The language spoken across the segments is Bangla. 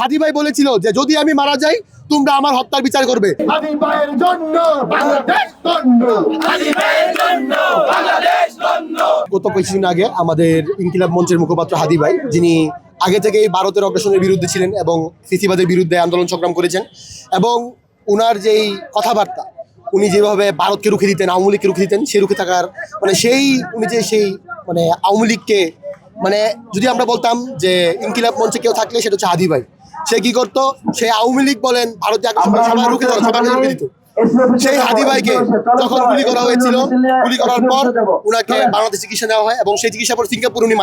হাদি ভাই বলেছিল যে যদি আমি মারা যাই তোমরা আমার হত্যার বিচার করবে। হাদি ভাইয়ের জন্য বাংলাদেশ ধন্য, হাদি ভাইয়ের জন্য বাংলাদেশ ধন্য। গত কিছুদিন আগে আমাদের ইনকিলাব মঞ্চের মুখপাত্র হাদি ভাই, যিনি আগে থেকেই ভারতের অগ্রাসনের বিরুদ্ধে ছিলেন এবং ফিসিবাদের বিরুদ্ধে আন্দোলন সংগ্রাম করেছেন, এবং উনার যেই কথাবার্তা, উনি যেভাবে ভারতকে রুখে দিতেন, আওয়ামী লীগকে রুখে দিতেন, সেই রুখে থাকার উনি যে সেই আওয়ামী লীগকে যদি আমরা বলতাম যে ইনকিলাব মঞ্চে কেউ থাকলে সেটা হচ্ছে হাদি ভাই। সে কি করতো, সে আওয়ামী লীগ বলেন, ভারতীয় সবাই রুখে দিত। সেই হাদি ভাইকে যখন গুলি করা হয়েছিল, গুলি করার পর উনাকে বাংলাদেশে চিকিৎসা দেওয়া হয় এবং সেই চিকিৎসা পর সিঙ্গাপুর উনি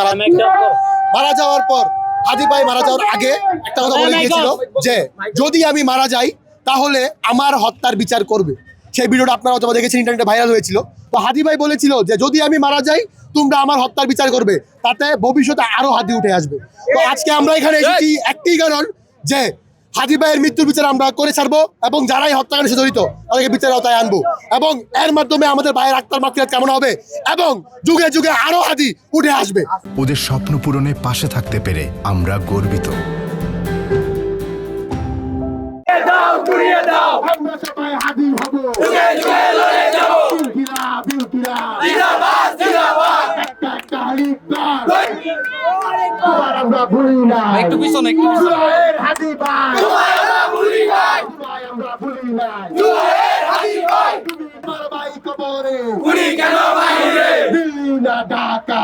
মারা যাওয়ার পর, হাদি ভাই মারা যাওয়ার আগে একটা কথা বলে গিয়েছিল যে যদি আমি মারা যাই তাহলে আমার হত্যার বিচার করবে। সেই ভিডিওটা আপনারা হয়তো দেখেছেন, ইন্টারনেটে ভাইরাল হয়েছিল। তো হাদি ভাই বলেছিল যে যদি আমি মারা যাই তোমরা আমার হত্যার বিচার করবে, তাতে ভবিষ্যতে আরো হাদি উঠে আসবে। তো আজকে আমরা এখানে এসেছি একটি কারণ, যে হাদি ভাইয়ের মৃত্যুর বিচার আমরা করে ছাড়বো এবং যারাই হত্যাকাণ্ডের সাথে জড়িত তাদেরকে বিচারের আওতায় আনবো, এবং এর মাধ্যমে আমাদের ভাইয়ের আত্মার মাগফিরাত কামনা হবে এবং যুগে যুগে আরো হাদি উঠে আসবে। ওদের স্বপ্ন পূরণে পাশে থাকতে পেরে আমরা গর্বিত। আমরা সবাই হাদি হব, ইনকিলাব ইনকিলাব একটা একটা হালিফার আমরা ভুলি না, একটু পিছনে হাদি ভাই আমরা ভুলি না, ভাই কবরে দিল্লি না ঢাকা।